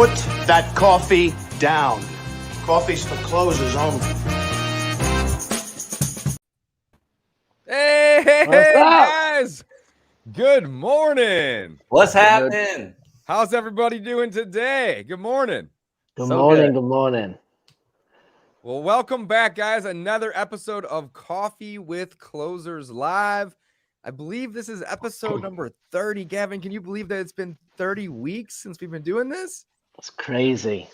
Put that coffee down. Coffee's for closers only. Hey, guys. Good morning. What's happening? How's everybody doing today? Good morning. Good morning. Well, welcome back, guys. Another episode of Coffee with Closers Live. I believe this is episode number 30. Gavin, can you believe that it's been 30 weeks since we've been doing this? It's crazy.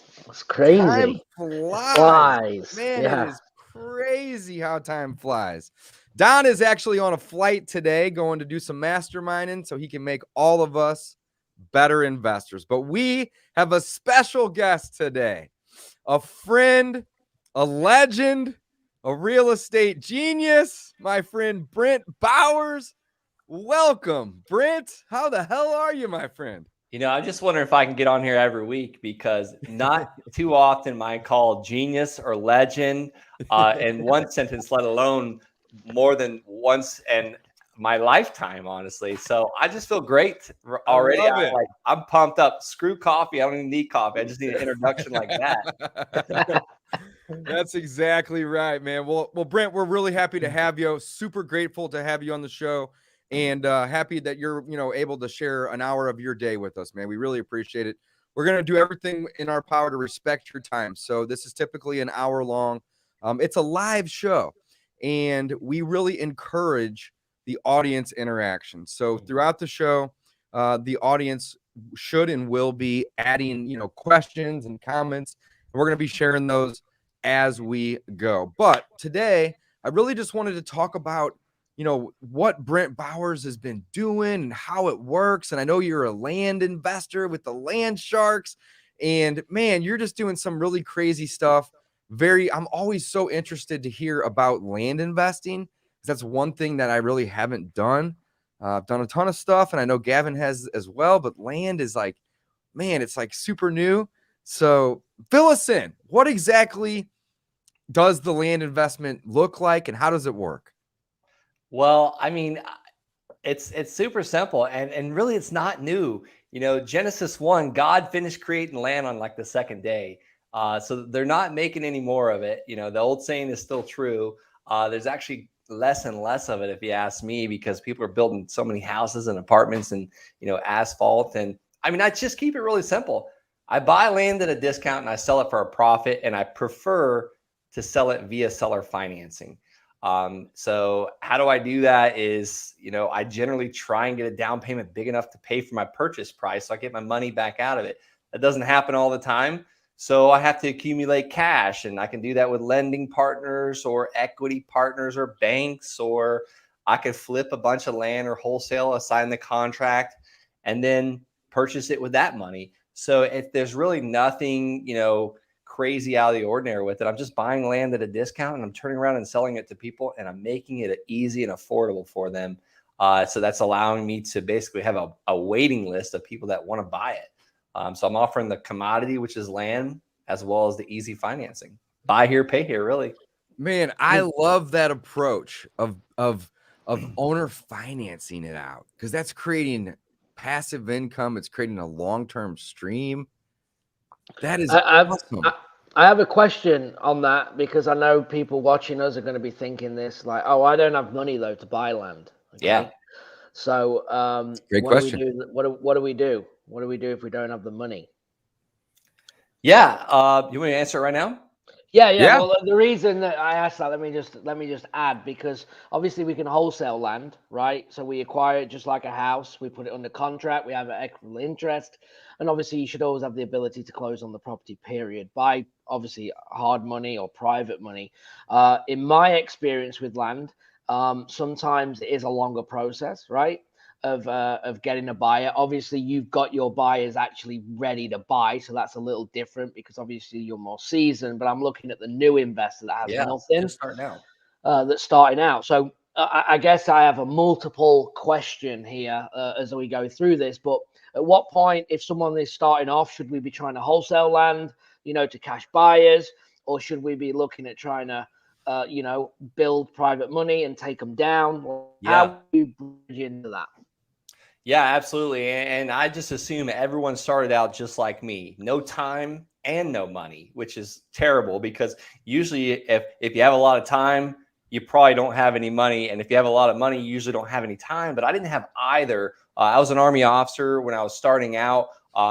Time flies. Man, Yeah. It is crazy how time flies. Don is actually on a flight today going to do some masterminding so he can make all of us better investors. But we have a special guest today, a friend, a legend, a real estate genius, my friend Brent Bowers. Welcome, Brent. How the hell are you, my friend? You know, I'm just wondering if I can get on here every week because not too often am I called genius or legend in one sentence, let alone more than once in my lifetime, honestly. So I just feel great already. I'm pumped up. Screw coffee. I don't even need coffee. I just need an introduction like that. That's exactly right, man. Well, Brent, we're really happy to have you. Super grateful to have you on the show, and happy that you're, able to share an hour of your day with us, man. We really appreciate it. We're gonna do everything in our power to respect your time. So this is typically an hour long. It's a live show, and we really encourage the audience interaction. So throughout the show, the audience should and will be adding, questions and comments. We're gonna be sharing those as we go. But today, I really just wanted to talk about, what Brent Bowers has been doing and how it works. And I know you're a land investor with the Land Sharks. And man, you're just doing some really crazy stuff. I'm always so interested to hear about land investing. That's one thing that I really haven't done. I've done a ton of stuff, and I know Gavin has as well, but land is like, man, it's like super new. So fill us in. What exactly does the land investment look like, and how does it work? Well, I mean, it's super simple, and really it's not new. Genesis 1, God finished creating land on like the second day. So they're not making any more of it. The old saying is still true. There's actually less and less of it, if you ask me, because people are building so many houses and apartments and, asphalt. And I mean, I just keep it really simple. I buy land at a discount and I sell it for a profit, and I prefer to sell it via seller financing. So how do I do that is, I generally try and get a down payment big enough to pay for my purchase price so I get my money back out of it. That doesn't happen all the time. So I have to accumulate cash, and I can do that with lending partners or equity partners or banks, or I could flip a bunch of land or wholesale, assign the contract, and then purchase it with that money. So if there's really nothing, crazy out of the ordinary with it, I'm just buying land at a discount and I'm turning around and selling it to people, and I'm making it easy and affordable for them. So that's allowing me to basically have a waiting list of people that want to buy it. So I'm offering the commodity, which is land, as well as the easy financing. Buy here, pay here, really. Man, I love that approach of owner financing it out, because that's creating passive income. It's creating a long-term stream. That is awesome. I have a question on that, because I know people watching us are going to be thinking this, like, oh, I don't have money though to buy land. Okay? Yeah. So great question. What do we do? What do we do if we don't have the money? Yeah. You want to answer it right now? Yeah. Well, the reason that I asked that, let me just add, because obviously we can wholesale land, right? So we acquire it just like a house. We put it under contract. We have an equitable interest, and obviously you should always have the ability to close on the property. Period. By obviously hard money or private money. In my experience with land, sometimes it is a longer process, right? Of getting a buyer. Obviously, you've got your buyers actually ready to buy, so that's a little different, because obviously you're more seasoned. But I'm looking at the new investor that has nothing, just starting out. That's starting out. So I guess I have a multiple question here as we go through this. But at what point, if someone is starting off, should we be trying to wholesale land, to cash buyers, or should we be looking at trying to build private money and take them down? Yeah. How do you bridge into that? Yeah, absolutely. And I just assume everyone started out just like me, no time and no money, which is terrible because usually if you have a lot of time, you probably don't have any money. And if you have a lot of money, you usually don't have any time. But I didn't have either. I was an Army officer when I was starting out,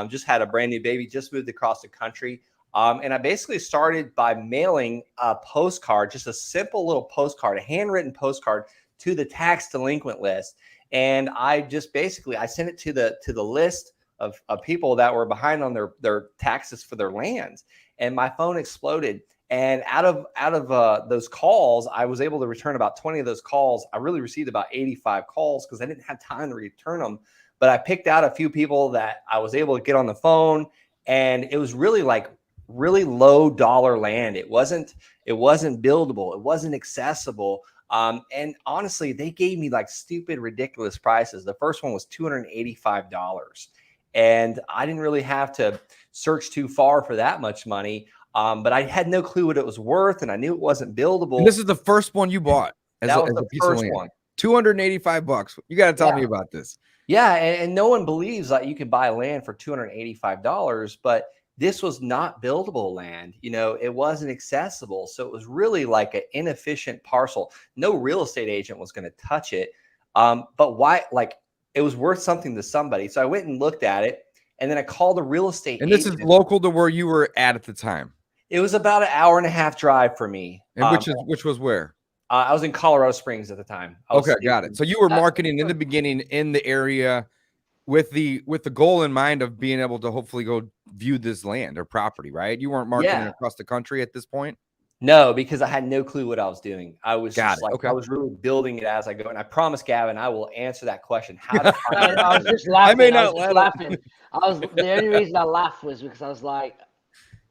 just had a brand new baby, just moved across the country. And I basically started by mailing a postcard, just a simple little postcard, a handwritten postcard to the tax delinquent list. And I just basically I sent it to the list of people that were behind on their taxes for their lands, and my phone exploded. And out of those calls, I was able to return about 20 of those calls. I really received about 85 calls because I didn't have time to return them. But I picked out a few people that I was able to get on the phone, and it was really like really low dollar land. It wasn't buildable. It wasn't accessible. And honestly, they gave me like stupid, ridiculous prices. The first one was $285. And I didn't really have to search too far for that much money. But I had no clue what it was worth, and I knew it wasn't buildable. And this is the first one you bought as That was a the piece of first land. one. $285. You got to tell me about this. Yeah, and no one believes that you could buy land for $285, but this was not buildable land. You know, it wasn't accessible. So it was really like an inefficient parcel. No real estate agent was going to touch it. But why? Like, it was worth something to somebody. So I went and looked at it, and then I called a real estate And this agent. is local to where you were at the time. It was about an hour and a half drive for me. And which was where? I was in Colorado Springs at the time. Okay, got it. So you were marketing in the beginning in the area with the goal in mind of being able to hopefully go view this land or property, right? You weren't marketing across the country at this point? No, because I had no clue what I was doing. I was I was really building it as I go. And I promised Gavin, I will answer that question. How to find I was just laughing. I may not laughing. The only reason I laughed was because I was like,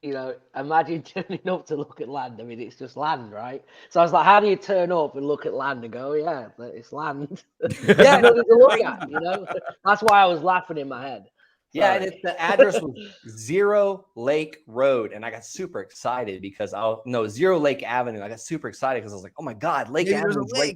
you know, imagine turning up to look at land. I mean, it's just land, right? So I was like, how do you turn up and look at land and go, yeah, it's land. Yeah, nothing to look at, you know? That's why I was laughing in my head. Yeah, and the address was Zero Lake Road, and I got super excited because Zero Lake Avenue. I got super excited because I was like, oh my God, Lake Avenue is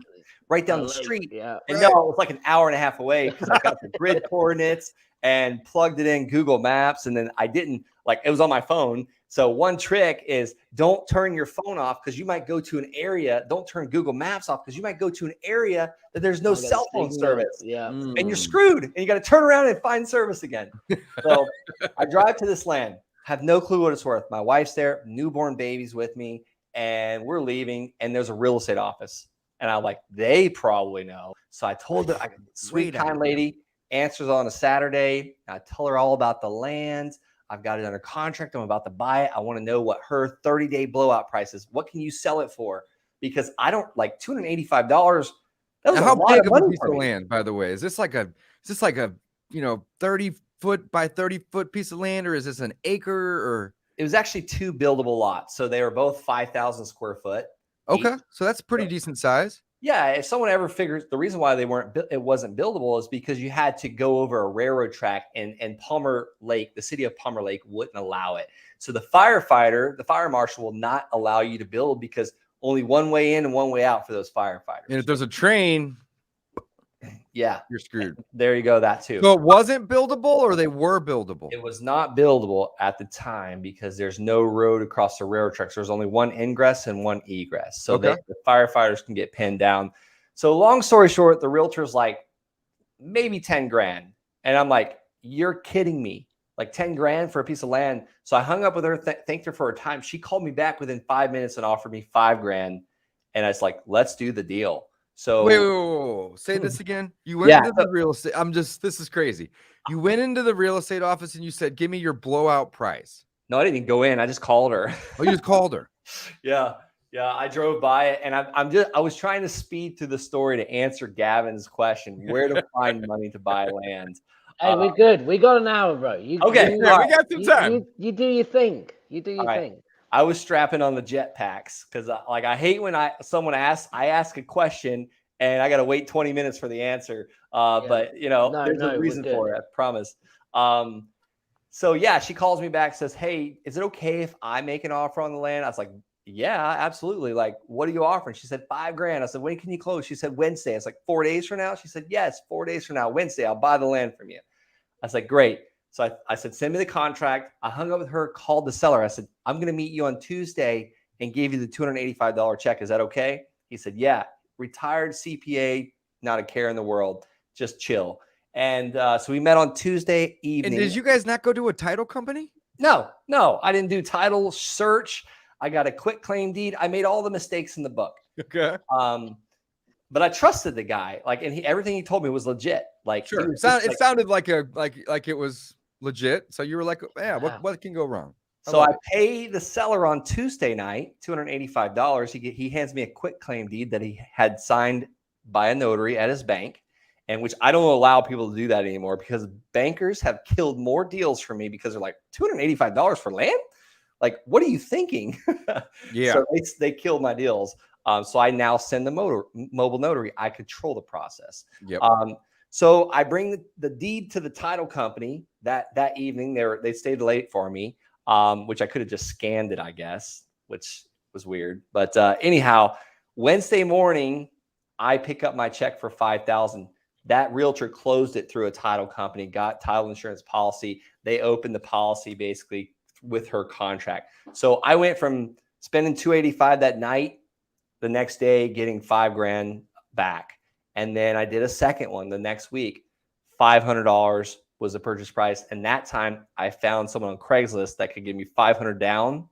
right down the street. Yeah. And no, it was like an hour and a half away because I got the grid coordinates and plugged it in Google Maps, and then I didn't it was on my phone. So one trick is don't turn your phone off because you might go to an area. Don't turn Google Maps off because you might go to an area that there's no cell phone service. Yeah. And you're screwed. And you got to turn around and find service again. So I drive to this land, have no clue what it's worth. My wife's there, newborn baby's with me, and we're leaving. And there's a real estate office. And I'm like, they probably know. So I told her, sweet kind lady, answers on a Saturday. I tell her all about the land. I've got it under contract. I'm about to buy it. I want to know what her 30-day blowout price is. What can you sell it for? Because I don't like $285. That was how big of a piece of land, by the way? Is this like a 30-foot by 30-foot piece of land, or is this an acre? Or it was actually 2 buildable lots. So they were both 5,000 square foot. Okay, so that's pretty decent size. Yeah, if someone ever figures the reason why it wasn't buildable is because you had to go over a railroad track, and Palmer Lake, the city of Palmer Lake, wouldn't allow it. So the fire marshal will not allow you to build because only one way in and one way out for those firefighters. And if there's a train, yeah, you're screwed. There you go, that too. So it wasn't buildable, or they were buildable? It was not buildable at the time because there's no road across the railroad tracks. There's only one ingress and one egress. So the firefighters can get pinned down. So long story short, the realtor's like, maybe 10 grand. And I'm like, you're kidding me. Like 10 grand for a piece of land. So I hung up with her, thanked her for her time. She called me back within 5 minutes and offered me 5 grand. And I was like, let's do the deal. So wait. Say this again. You went into the real estate. This is crazy. You went into the real estate office and you said, give me your blowout price. No, I didn't go in. I just called her. Oh, you just called her. Yeah. I drove by it, and I was trying to speed through the story to answer Gavin's question, where to find money to buy land. Hey, we're good. We got an hour, bro. We got some time. You do your thing. You do your thing. I was strapping on the jetpacks because I hate when I ask a question and I got to wait 20 minutes for the answer. But there's a reason for it. I promise. So yeah, she calls me back, says, hey, is it okay if I make an offer on the land? I was like, yeah, absolutely. Like, what are you offering? She said, $5,000. I said, when can you close? She said, Wednesday. I was like, 4 days from now? She said, yes, 4 days from now, Wednesday, I'll buy the land from you. I was like, great. So I said, send me the contract. I hung up with her, called the seller. I said, I'm going to meet you on Tuesday and give you the $285 check. Is that okay? He said, yeah. Retired CPA, not a care in the world, just chill. And so we met on Tuesday evening. And did you guys not go to a title company? No, I didn't do title search. I got a quick claim deed. I made all the mistakes in the book. Okay. But I trusted the guy. Like, and everything he told me was legit. Like, Sure. It sounded like it was legit. So you were like, yeah, what can go wrong? So I pay the seller on Tuesday night, $285. He hands me a quick claim deed that he had signed by a notary at his bank, and which I don't allow people to do that anymore because bankers have killed more deals for me because they're like, $285 for land? Like, what are you thinking? Yeah. So they killed my deals. So I now send the mobile notary. I control the process. Yep. So I bring the deed to the title company that evening. They stayed late for me. Which I could have just scanned it, I guess, which was weird. But anyhow, Wednesday morning, I pick up my check for $5,000. That realtor closed it through a title company, got title insurance policy. They opened the policy basically with her contract. So I went from spending $285 that night, the next day getting $5,000 back. And then I did a second one the next week, $500 was the purchase price. And that time I found someone on Craigslist that could give me $500 down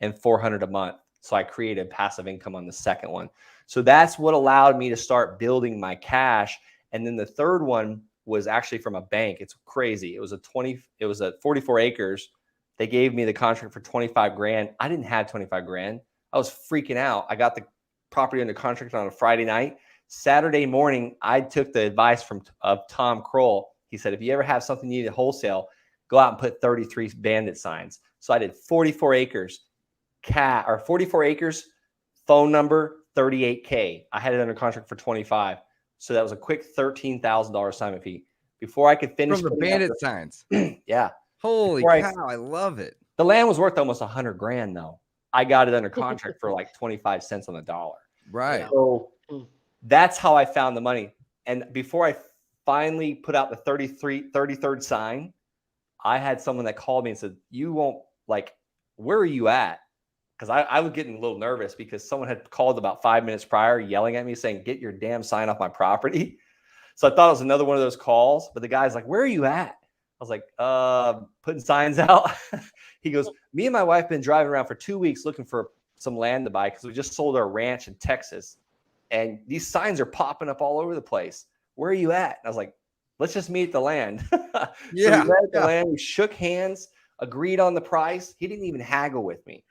and $400 a month. So I created passive income on the second one. So that's what allowed me to start building my cash. And then the third one was actually from a bank. It's crazy. It was a 44 acres. They gave me the contract for $25,000. I didn't have $25,000. I was freaking out. I got the property under contract on a Friday night. Saturday morning, I took the advice of Tom Kroll. He said, if you ever have something you need at wholesale, go out and put 33 bandit signs. So I did 44 acres, 44 acres, phone number, 38K. I had it under contract for 25. So that was a quick $13,000 assignment fee. Before I could finish. From the bandit signs. Yeah. Holy cow, I love it. The land was worth almost $100,000 though. I got it under contract for like 25 cents on the dollar. Right. So that's how I found the money. And before I finally put out the 33rd sign, I had someone that called me and said, you won't, like, where are you at? Because I was getting a little nervous because someone had called about 5 minutes prior yelling at me saying, get your damn sign off my property. So I thought it was another one of those calls, but the guy's like, where are you at? I was like, putting signs out. He goes, me and my wife been driving around for 2 weeks looking for some land to buy because we just sold our ranch in Texas. And these signs are popping up all over the place. Where are you at? And I was like, let's just meet at the land. Yeah. So we met at the land. We shook hands, agreed on the price. He didn't even haggle with me.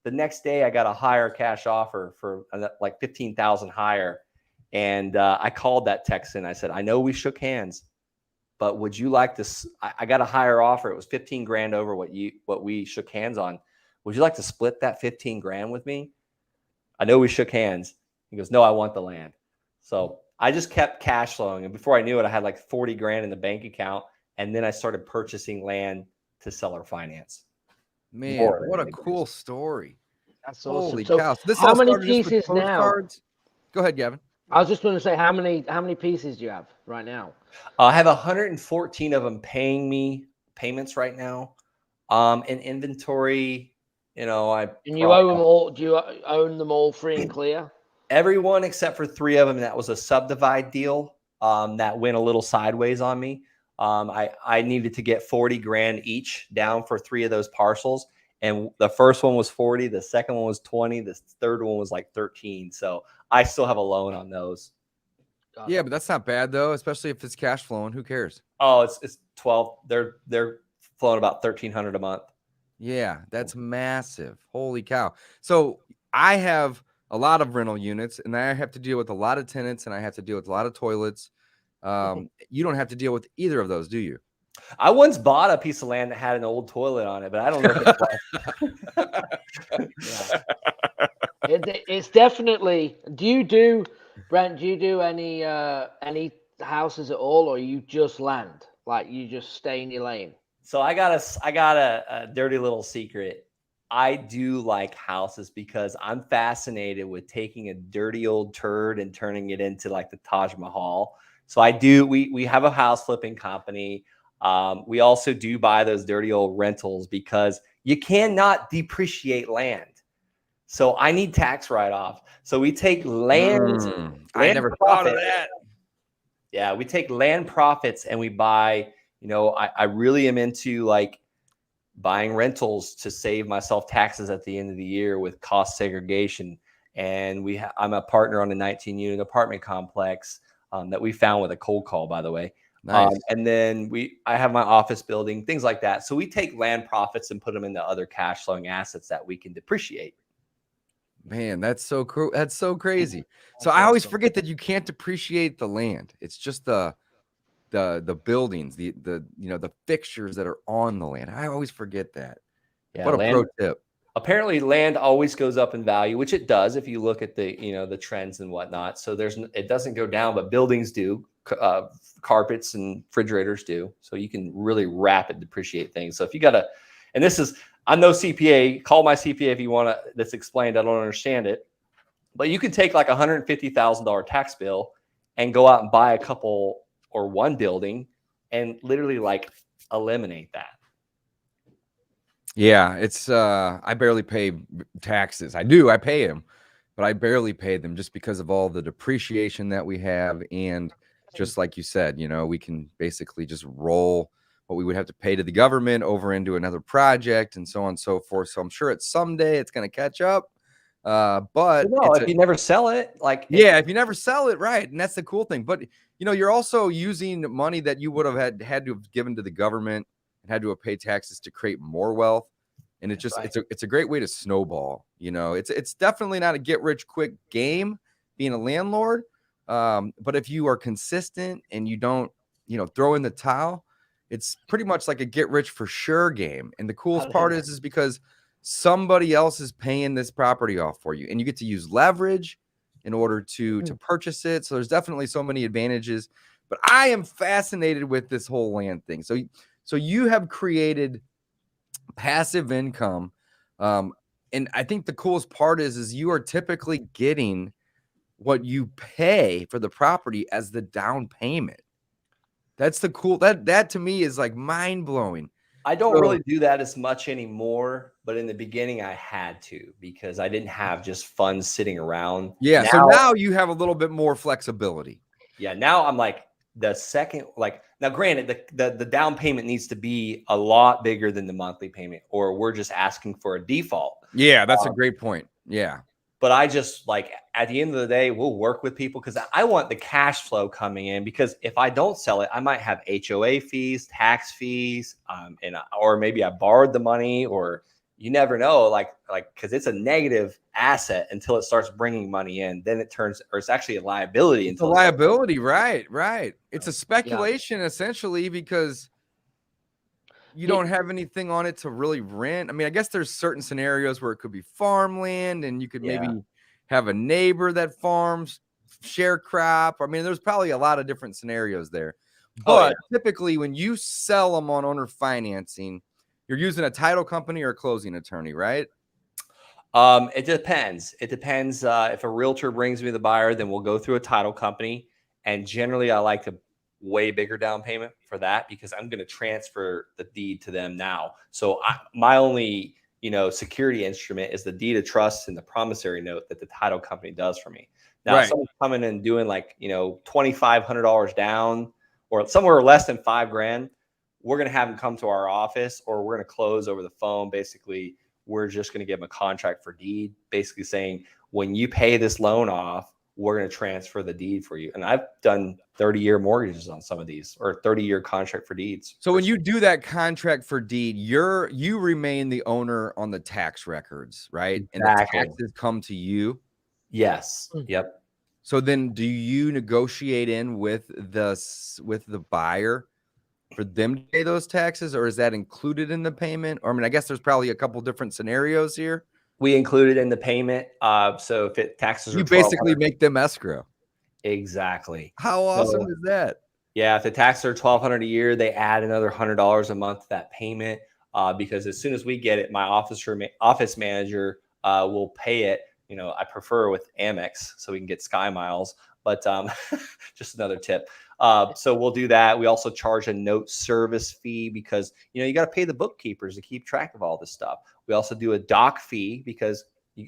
The next day, I got a higher cash offer for like $15,000 higher. And I called that Texan. I said, I know we shook hands, but would you like to? I got a higher offer. It was $15,000 over what we shook hands on. Would you like to split that $15,000 with me? I know we shook hands. He goes, no, I want the land. So I just kept cash flowing. And before I knew it, I had like $40,000 in the bank account. And then I started purchasing land to seller finance. Man, what a cool story. That's awesome. Holy So cow. So this how all many started just with pieces now? postcards? Go ahead, Gavin. I was just going to say, how many pieces do you have right now? I have 114 of them paying me payments right now. In inventory, you know, and you own them all. Do you own them all free and clear? Everyone except for 3 of them. That was a subdivide deal that went a little sideways on me. I needed to get $40,000 each down for 3 of those parcels. And the first one was 40, the second one was 20, the third one was like 13. So I still have a loan on those. Yeah, but that's not bad though, especially if it's cash flowing. Who cares? Oh, it's 12. They're flowing about $1,300 a month. Yeah, that's massive. Holy cow. So I have a lot of rental units and I have to deal with a lot of tenants and I have to deal with a lot of toilets. You don't have to deal with either of those, do you? I once bought a piece of land that had an old toilet on it, but I don't know if It's definitely. Brent, do you do any houses at all, or you just land? Like you just stay in your lane? So I got a dirty little secret. I do like houses because I'm fascinated with taking a dirty old turd and turning it into like the Taj Mahal. So I do. We have a house flipping company. We also do buy those dirty old rentals because you cannot depreciate land. So I need tax write-off. So we take land. I never thought of that. Yeah, we take land profits and we buy. I really am into like buying rentals to save myself taxes at the end of the year with cost segregation. And I'm a partner on a 19-unit apartment complex that we found with a cold call, by the way. Nice. And then I have my office building, things like that. So we take land profits and put them into other cash flowing assets that we can depreciate. Man, that's so cool. That's so crazy. So I always forget that you can't depreciate the land. It's just the buildings, the fixtures that are on the land. I always forget that. Yeah, what a pro tip. Apparently land always goes up in value, which it does if you look at the trends and whatnot. So it doesn't go down, but buildings do, carpets and refrigerators do. So you can really rapid depreciate things. So if you I'm no CPA, call my CPA if you want that's explained. I don't understand it, but you can take like $150,000 tax bill and go out and buy a couple or one building and literally like eliminate that. Yeah, it's I barely pay taxes. I pay them, but I barely pay them just because of all the depreciation that we have. And just like you said, we can basically just roll what we would have to pay to the government over into another project and so on and so forth. So I'm sure someday it's going to catch up. But if you never sell it, if you never sell it, right. And that's the cool thing. But you're also using money that you would have had to have given to the government and had to have paid taxes to create more wealth. And it's a great way to snowball. It's definitely not a get rich quick game being a landlord. But if you are consistent and you don't, throw in the towel, it's pretty much like a get rich for sure game. And the coolest part is because somebody else is paying this property off for you, and you get to use leverage in order to purchase it. So there's definitely so many advantages. But I am fascinated with this whole land thing. So you have created passive income. And I think the coolest part is you are typically getting what you pay for the property as the down payment. That's the cool that to me is like mind blowing. I don't really do that as much anymore, but in the beginning I had to because I didn't have just funds sitting around. Yeah. So now you have a little bit more flexibility. Yeah. Now I'm like the second, now granted the down payment needs to be a lot bigger than the monthly payment, or we're just asking for a default. Yeah. That's a great point. Yeah. But I just at the end of the day, we'll work with people because I want the cash flow coming in, because if I don't sell it, I might have HOA fees, tax fees, or maybe I borrowed the money, or you never know, because it's a negative asset until it starts bringing money in. Then it's actually a liability. It's a liability, right? It's a speculation essentially because you don't have anything on it to really rent. I mean, I guess there's certain scenarios where it could be farmland and you could maybe have a neighbor that farms, share crop. I mean, there's probably a lot of different scenarios there. But typically when you sell them on owner financing, you're using a title company or a closing attorney, right? It depends. It depends. If a realtor brings me the buyer, then we'll go through a title company. And generally I like to way bigger down payment for that because I'm going to transfer the deed to them now. So my only, security instrument is the deed of trust and the promissory note that the title company does for me. Now, if someone's coming in and doing $2,500 down or somewhere less than $5,000, we're going to have them come to our office, or we're going to close over the phone. Basically, we're just going to give them a contract for deed, basically saying, when you pay this loan off, we're going to transfer the deed for you. And I've done 30-year mortgages on some of these, or 30-year contract for deeds. So when you do that contract for deed, you remain the owner on the tax records, right? Exactly. And the taxes come to you. Yes. Yep. So then do you negotiate in with the buyer for them to pay those taxes, or is that included in the payment? Or I mean, I guess there's probably a couple different scenarios here. We include it in the payment. So if taxes are, you basically make them escrow. Exactly. How awesome is that? Yeah, if the taxes are $1,200 a year, they add another $100 a month to that payment. because as soon as we get it, my office manager will pay it. I prefer with Amex so we can get Sky Miles, but just another tip. So we'll do that. We also charge a note service fee because, you got to pay the bookkeepers to keep track of all this stuff. We also do a doc fee because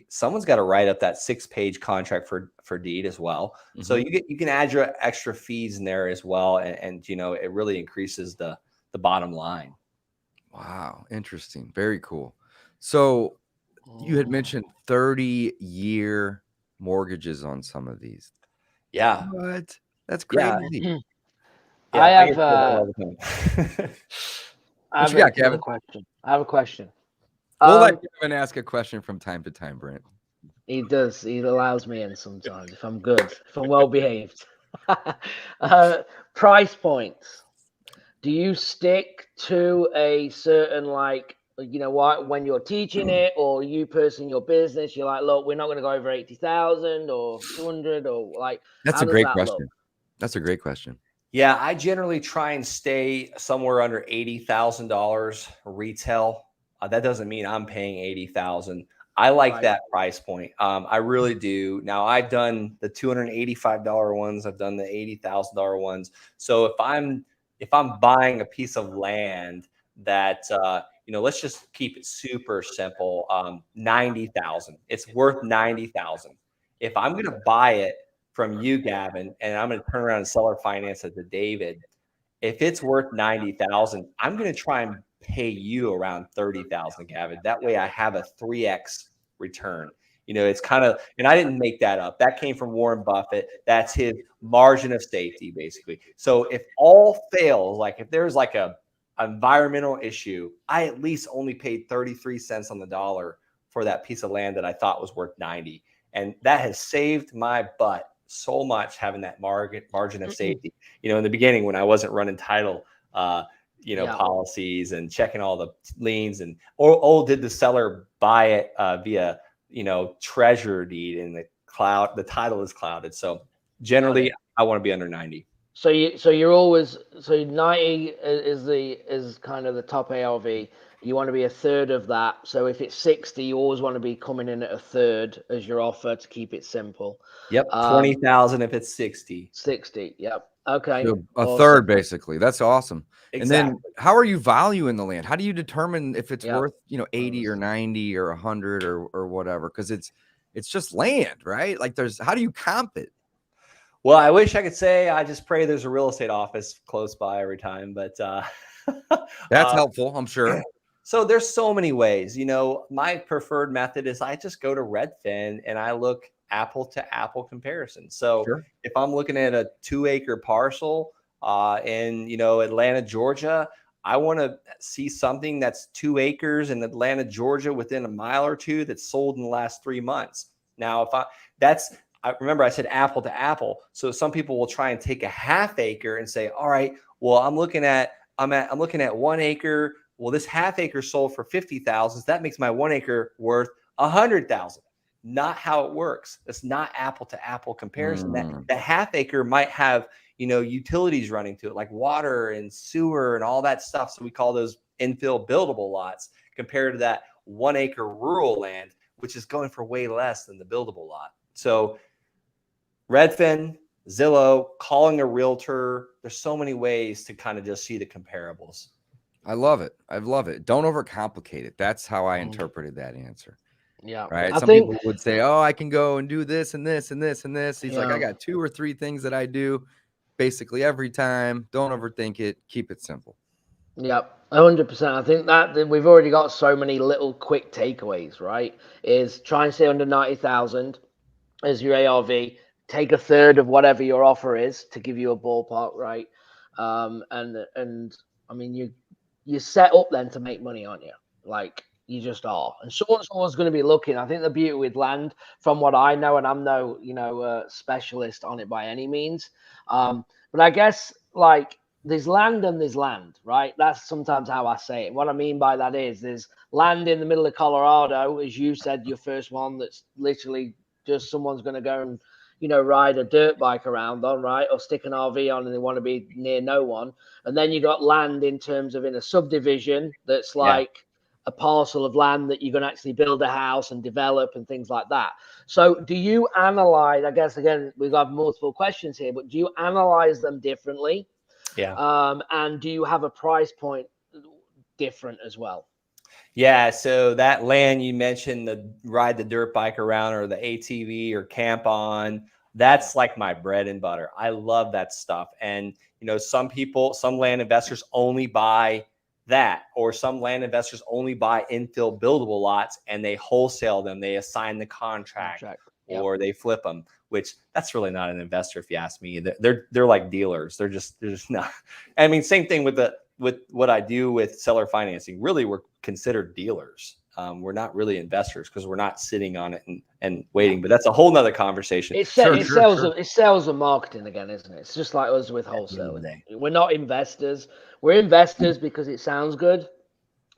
someone's got to write up that 6-page contract for deed as well. Mm-hmm. So you can add your extra fees in there as well. And it really increases the bottom line. Wow. Interesting. Very cool. So you had mentioned 30-year mortgages on some of these. Yeah. What? That's crazy. Yeah. I have what you got, Kevin? I have a question. We'll let Kevin ask a question from time to time, Brent. He does. He allows me in sometimes if I'm good, if I'm well behaved. Price points. Do you stick to a certain when you're teaching it, or you personally, your business, you're like, look, we're not going to go over 80,000 or 200 or like. That's a great question. That's a great question. Yeah, I generally try and stay somewhere under $80,000 retail. That doesn't mean I'm paying $80,000. I like that price point. I really do. Now I've done the $285 ones. I've done the $80,000 ones. So if I'm buying a piece of land that let's just keep it super simple. 90,000. It's worth 90,000. If I'm going to buy it from you, Gavin, and I'm going to turn around and seller finance it to David, if it's worth 90,000, I'm going to try and pay you around 30,000, Gavin. That way I have a 3x return. It's kind of, and I didn't make that up. That came from Warren Buffett. That's his margin of safety, basically. So if all fails, like if there's like a environmental issue, I at least only paid 33 cents on the dollar for that piece of land that I thought was worth 90. And that has saved my butt so much, having that margin of safety. In the beginning when I wasn't running title, policies and checking all the liens, and did the seller buy it via treasurer deed in the cloud? The title is clouded. So generally, I want to be under 90. So you're always 90 is kind of the top ARV. You want to be a third of that. So if it's 60, you always want to be coming in at a third as your offer to keep it simple. Yep. 20,000 if it's 60. 60. Yep. Okay. So a third, basically. That's awesome. Exactly. And then how are you valuing the land? How do you determine if it's worth, 80 or 90 or 100 or whatever? Because it's just land, right? Like how do you comp it? Well, I wish I could say I just pray there's a real estate office close by every time, but that's helpful, I'm sure. So there's so many ways. My preferred method is I just go to Redfin and I look apple to apple comparison. So if I'm looking at a 2-acre parcel in Atlanta, Georgia, I want to see something that's 2 acres in Atlanta, Georgia, within a mile or two that's sold in the last 3 months. Now, I remember I said apple to apple. So some people will try and take a half acre and say, all right, well, I'm looking at 1 acre. Well, this half acre sold for 50,000. So that makes my 1 acre worth 100,000. Not how it works. It's not apple to apple comparison. That half acre might have, utilities running to it, like water and sewer and all that stuff. So we call those infill buildable lots compared to that 1 acre rural land, which is going for way less than the buildable lot. So Redfin, Zillow, calling a realtor, there's so many ways to kind of just see the comparables. I love it. I love it. Don't overcomplicate it. That's how I interpreted that answer. Yeah. Right. Some people would say, oh, I can go and do this and this and this and this. He's like, I got 2 or 3 things that I do basically every time. Don't overthink it. Keep it simple. Yep. 100%. I think that we've already got so many little quick takeaways, right? Is try and stay under 90,000 as your ARV. Take a third of whatever your offer is to give you a ballpark, right? And I mean, you're set up then to make money, aren't you? Like you just are. And someone's always going to be looking. I think the beauty with land, from what I know, and I'm no specialist on it by any means, but I guess like there's land and there's land, right? That's sometimes how I say it. What I mean by that is there's land in the middle of Colorado, as you said, your first one that's literally just someone's going to go and ride a dirt bike around on, right? Or stick an RV on and they want to be near no one. And then you got land in terms of in a subdivision that's like a parcel of land that you're going to actually build a house and develop and things like that. So do you analyze, I guess, again, we've got multiple questions here, but do you analyze them differently? Yeah. And do you have a price point different as well? Yeah, so that land you mentioned, the ride the dirt bike around or the ATV or camp on, that's like my bread and butter. I love that stuff. And, some land investors only buy that, or some land investors only buy infill buildable lots and they wholesale them. They assign the contract. Or they flip them, which that's really not an investor. If you ask me, they're like dealers. They're just not. I mean, same thing with what I do with seller financing. Really, we're considered dealers. We're not really investors because we're not sitting on it and waiting. But that's a whole nother conversation. It's sales and marketing again, isn't it? It's just like us with wholesale. We're not investors. We're investors because it sounds good,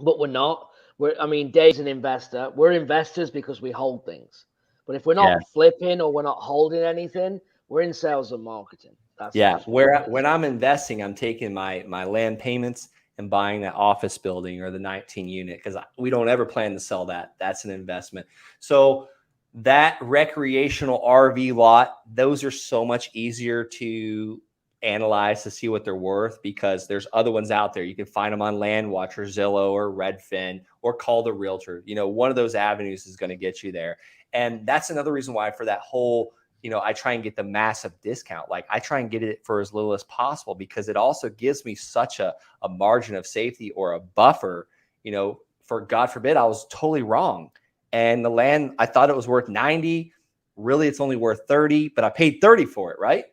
but we're not. Dave's an investor. We're investors because we hold things. But if we're not flipping or we're not holding anything, we're in sales and marketing. When I'm investing, I'm taking my land payments and buying that office building or the 19 unit because we don't ever plan to sell that. That's an investment. So that recreational RV lot, those are so much easier to analyze to see what they're worth because there's other ones out there. You can find them on LandWatch or Zillow or Redfin or call the realtor. One of those avenues is going to get you there. And that's another reason why for that whole, I try and get the massive discount. Like I try and get it for as little as possible because it also gives me such a margin of safety or a buffer, for God forbid I was totally wrong. And the land, I thought it was worth 90. Really, it's only worth 30, but I paid 30 for it, right?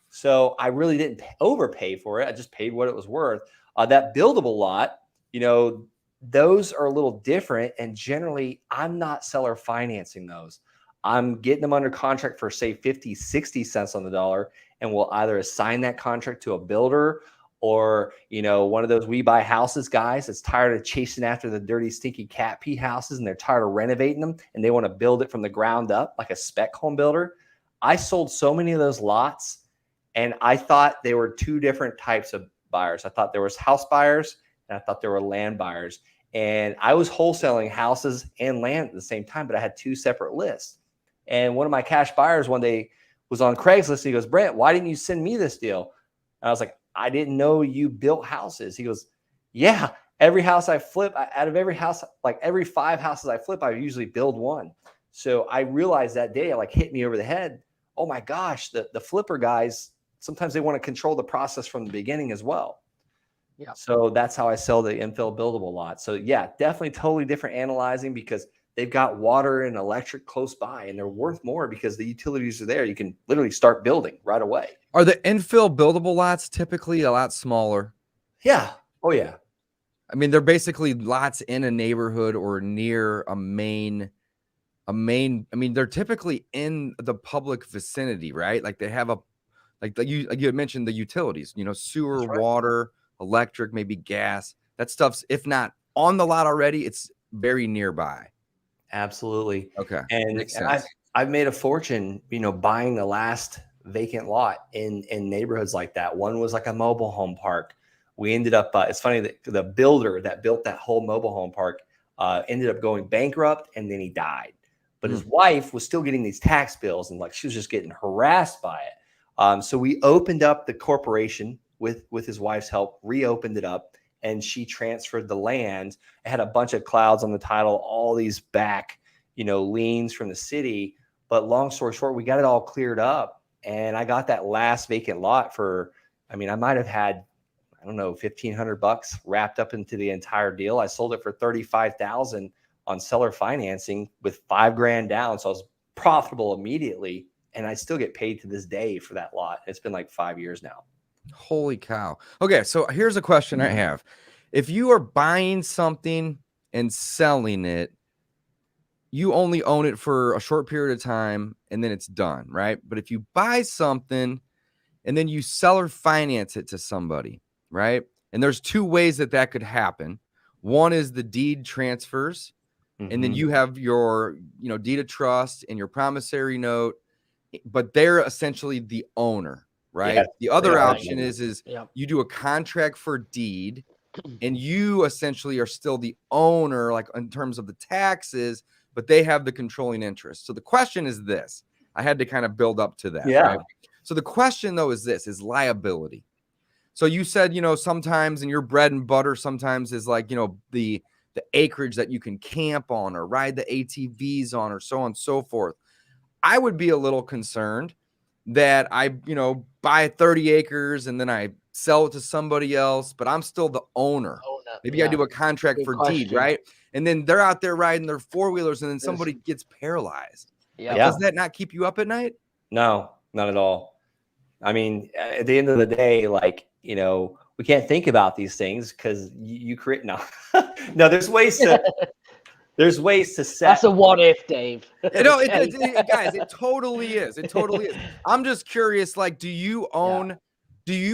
So I really didn't overpay for it. I just paid what it was worth. That buildable lot, those are a little different. And generally, I'm not seller financing those. I'm getting them under contract for, say, 50, 60 cents on the dollar, and we'll either assign that contract to a builder or, one of those we buy houses guys that's tired of chasing after the dirty, stinky cat pee houses and they're tired of renovating them and they want to build it from the ground up like a spec home builder. I sold so many of those lots, and I thought they were two different types of buyers. I thought there was house buyers and I thought there were land buyers. And I was wholesaling houses and land at the same time, but I had two separate lists. And one of my cash buyers one day was on Craigslist. He goes, "Brent, why didn't you send me this deal?" And I was like, "I didn't know you built houses." He goes, "Yeah, every house I flip, out of every house, like every 5 houses I flip, I usually build one." So I realized that day, it hit me over the head. Oh my gosh, the flipper guys, sometimes they want to control the process from the beginning as well. Yeah. So that's how I sell the infill buildable lot. So yeah, definitely totally different analyzing because they've got water and electric close by and they're worth more because the utilities are there. You can literally start building right away. Are the infill buildable lots typically a lot smaller? Yeah. Oh yeah. I mean, they're basically lots in a neighborhood or near a main, I mean, they're typically in the public vicinity, right? Like they have you had mentioned the utilities, sewer, right, water, electric, maybe gas. That stuff's, if not on the lot already, it's very nearby. Absolutely. Okay. And I've made a fortune, buying the last vacant lot in neighborhoods like that. One was like a mobile home park. We ended up, it's funny that the builder that built that whole mobile home park ended up going bankrupt and then he died. But his wife was still getting these tax bills and she was just getting harassed by it. So we opened up the corporation with his wife's help, reopened it up. And she transferred the land. It had a bunch of clouds on the title, all these back, liens from the city. But long story short, we got it all cleared up. And I got that last vacant lot for, I might have had, I don't know, $1,500 wrapped up into the entire deal. I sold it for $35,000 on seller financing with $5,000 down. So I was profitable immediately. And I still get paid to this day for that lot. It's been like 5 years now. Holy cow. Okay, so here's a question I have. If you are buying something and selling it, you only own it for a short period of time and then it's done, right? But if you buy something and then you seller finance it to somebody, right? And there's two ways that could happen. One is the deed transfers, and then you have your, deed of trust and your promissory note, but they're essentially the owner, right? Yes, The other they are. option is Yeah. you do a contract for deed, and you essentially are still the owner, like in terms of the taxes, but they have the controlling interest. So the question is this. I had to kind of build up to that, Yeah. right? So the question though is this, is liability. So you said, you know, sometimes in your bread and butter sometimes is like, you know, the acreage that you can camp on or ride the ATVs on or so on and so forth. I would be a little concerned that I, you know, buy 30 acres and then I sell it to somebody else, but I'm still the owner. Maybe I do a contract Good for question. deed, right? And then they're out there riding their four-wheelers and then somebody gets paralyzed. Yeah. Like, does that not keep you up at night? No, not at all. I mean, at the end of the day, like, you know, we can't think about these things because you create no. No, there's ways to set. That's a what if, Dave. You know, guys, it totally is. It totally is. I'm just curious, like, do you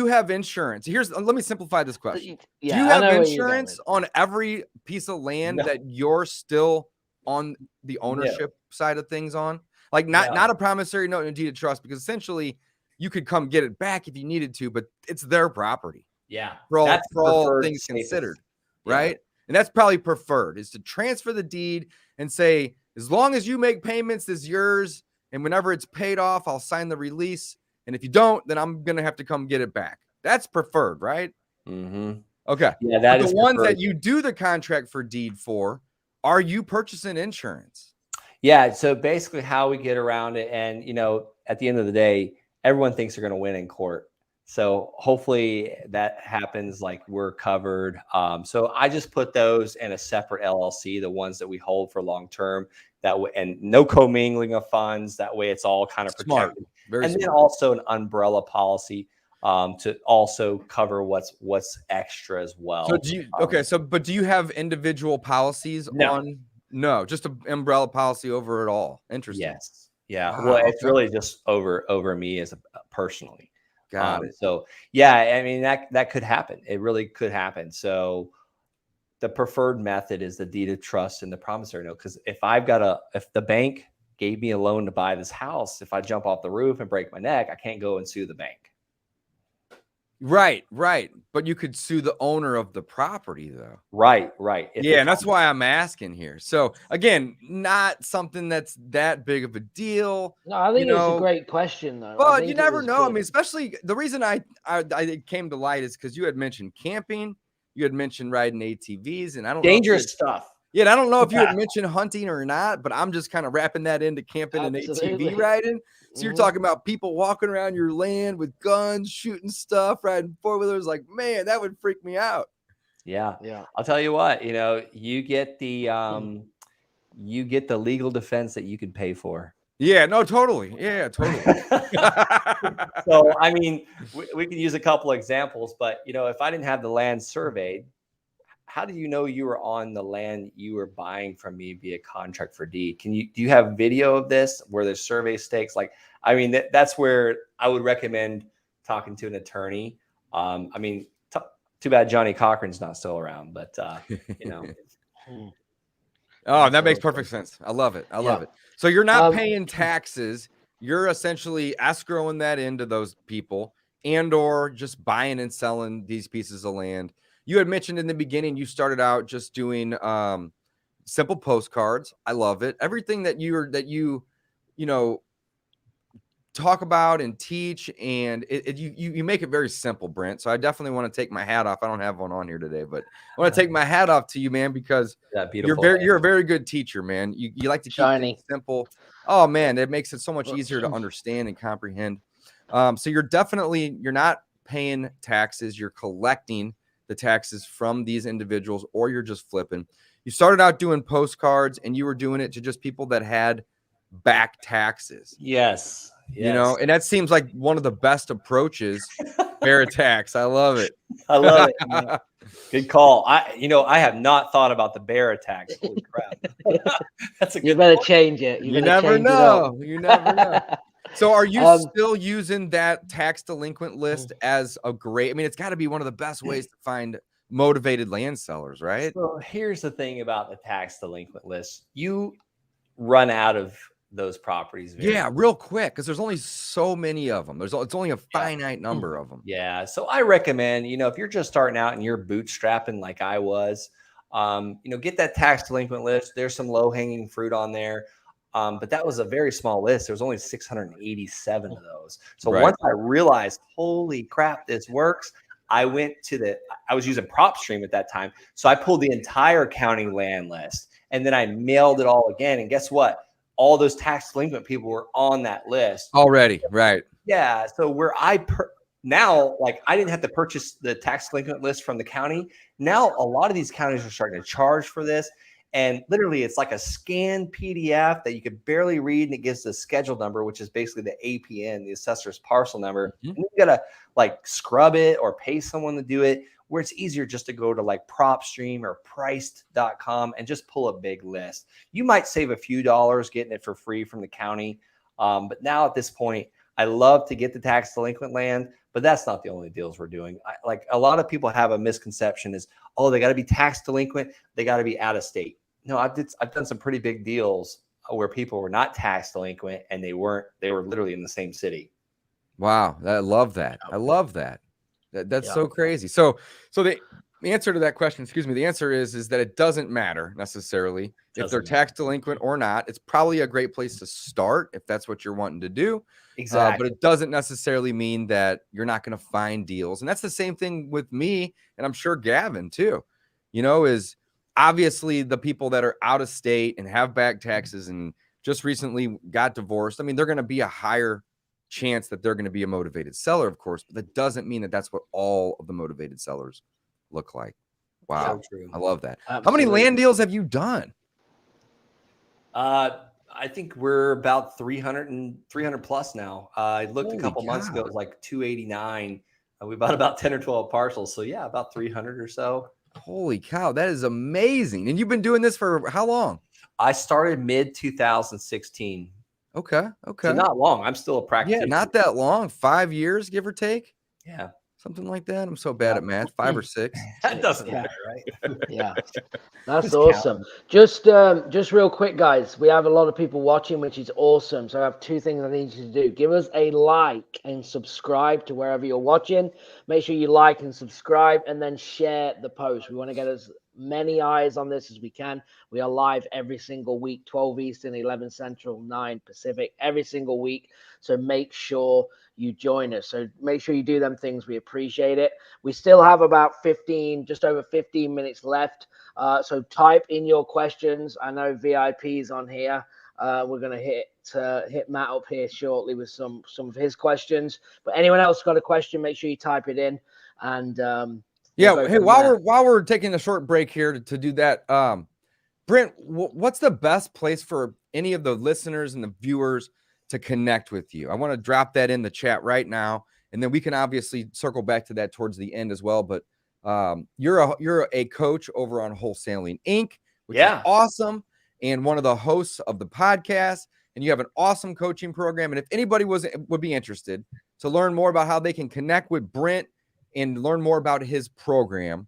have insurance? Let me simplify this question. Yeah, Do you I have know where you're going insurance with on every piece of land No. that you're still on the ownership side of things on? Like not a promissory note and a deed of trust, because essentially you could come get it back if you needed to, but it's their property. Yeah. For all, That's for all preferred things safest. considered, Yeah. right? And that's probably preferred, is to transfer the deed and say, as long as you make payments, it's yours. And whenever it's paid off, I'll sign the release. And if you don't, then I'm going to have to come get it back. That's preferred, right? Mm-hmm. Okay. Yeah, that but is the ones preferred. that you do the contract for deed for, are you purchasing insurance? Yeah. So basically how we get around it, and, you know, at the end of the day, everyone thinks they're going to win in court. So hopefully that happens, like we're covered. So I just put those in a separate LLC, the ones that we hold for long term, that way, and no commingling of funds. That way it's all kind of Smart. protected. Very and smart. then also an umbrella policy to also cover what's extra as well. So do you, but do you have individual policies on? No, just an umbrella policy over it all. Interesting. Yes. Yeah. Wow, Well, it's okay. really just over me as personally. Got it. So yeah, I mean, that could happen. It really could happen. So the preferred method is the deed of trust and the promissory note. Because if the bank gave me a loan to buy this house, if I jump off the roof and break my neck, I can't go and sue the bank. Right. But you could sue the owner of the property, though. Right. Yeah, and that's why I'm asking here. So again, not something that's that big of a deal. No, I think it's a great question, though. But you never know. I mean, especially the reason I came to light is because you had mentioned camping, you had mentioned riding ATVs, and I don't dangerous stuff. Yeah, and I don't know if you had mentioned hunting or not, but I'm just kind of wrapping that into camping and ATV riding. So you're talking about people walking around your land with guns, shooting stuff, riding four-wheelers. Like, man, that would freak me out. Yeah. I'll tell you what, you know, you get the legal defense that you could pay for. Yeah, no, totally. Yeah, totally. So, I mean, we can use a couple of examples, but, you know, if I didn't have the land surveyed, how do you know you were on the land you were buying from me via contract for deed? Do you have video of this where there's survey stakes? Like, I mean, that's where I would recommend talking to an attorney. I mean, too bad Johnny Cochran's not still around, but you know. Oh, that makes perfect sense. I love it. I love it. So you're not paying taxes. You're essentially escrowing that into those people and or just buying and selling these pieces of land. You had mentioned in the beginning, you started out just doing simple postcards. I love it. Everything that you know, talk about and teach, and you make it very simple, Brent. So I definitely want to take my hat off. I don't have one on here today, but I want to take my hat off to you, man, because you're a very good teacher, man. You like to keep things simple. Oh man, it makes it so much easier to understand and comprehend. So you're not paying taxes. You're collecting the taxes from these individuals, or you're just flipping. You started out doing postcards, and you were doing it to just people that had back taxes. Yes. You know, and that seems like one of the best approaches. Bear tax. I love it. I love it. Man. Good call. I have not thought about the bear attacks. Holy crap. That's a good You better point. change it. You never know. You never know. So are you still using that tax delinquent list as a great, I mean, it's got to be one of the best ways to find motivated land sellers, right? So here's the thing about the tax delinquent list. You run out of those properties. Yeah, real quick, because there's only so many of them. It's only a finite number of them. Yeah. So I recommend, if you're just starting out and you're bootstrapping like I was, get that tax delinquent list. There's some low hanging fruit on there. But that was a very small list. There was only 687 of those. So once I realized, holy crap, this works, I was using PropStream at that time. So I pulled the entire county land list and then I mailed it all again. And guess what? All those tax delinquent people were on that list already. Right. Yeah. So where now, like, I didn't have to purchase the tax delinquent list from the county. Now, a lot of these counties are starting to charge for this. And literally, it's like a scanned PDF that you could barely read, and it gives the schedule number, which is basically the APN, the assessor's parcel number. And you got to like scrub it or pay someone to do it, where it's easier just to go to like PropStream or priced.com and just pull a big list. You might save a few dollars getting it for free from the county. But now at this point, I love to get the tax delinquent land, but that's not the only deals we're doing. Like a lot of people have a misconception is, oh, they got to be tax delinquent. They got to be out of state. No, I've done some pretty big deals where people were not tax delinquent and they were literally in the same city. Wow. I love that. I love that. That's so crazy. So the answer to that question, the answer is that it doesn't matter necessarily if they're tax delinquent or not. It's probably a great place to start if that's what you're wanting to do. Exactly. But it doesn't necessarily mean that you're not going to find deals. And that's the same thing with me. And I'm sure Gavin too, is obviously the people that are out of state and have back taxes and just recently got divorced. I mean, they're going to be a higher chance that they're going to be a motivated seller, of course, but that doesn't mean that that's what all of the motivated sellers look like. Wow. So true. I love that. Absolutely. How many land deals have you done? I think we're about 300 plus now. I looked a couple months ago, it was like 289. We bought about 10 or 12 parcels. So yeah, about 300 or so. Holy cow. That is amazing. And you've been doing this for how long? I started mid 2016. Okay. So not long. I'm still a practitioner. Yeah, not that long. 5 years, give or take. Yeah. Something like that. I'm so bad at math. 5 or 6. That doesn't matter, right? Yeah, that's awesome. Just real quick, guys. We have a lot of people watching, which is awesome. So I have 2 things I need you to do. Give us a like and subscribe to wherever you're watching. Make sure you like and subscribe, and then share the post. We want to get as many eyes on this as we can. We are live every single week, 12 Eastern, 11 Central, 9 Pacific, every single week. So make sure you join us. So make sure you do them things. We appreciate it. We still have about just over 15 minutes left. So type in your questions. I know VIP's on here. We're going to hit Matt up here shortly with some of his questions. But anyone else got a question, make sure you type it in. And hey, while we're taking a short break here to do that, Brent, what's the best place for any of the listeners and the viewers to connect with you? I want to drop that in the chat right now, and then we can obviously circle back to that towards the end as well. But you're a coach over on Wholesaling Inc., which is awesome, and one of the hosts of the podcast. And you have an awesome coaching program. And if anybody would be interested to learn more about how they can connect with Brent and learn more about his program,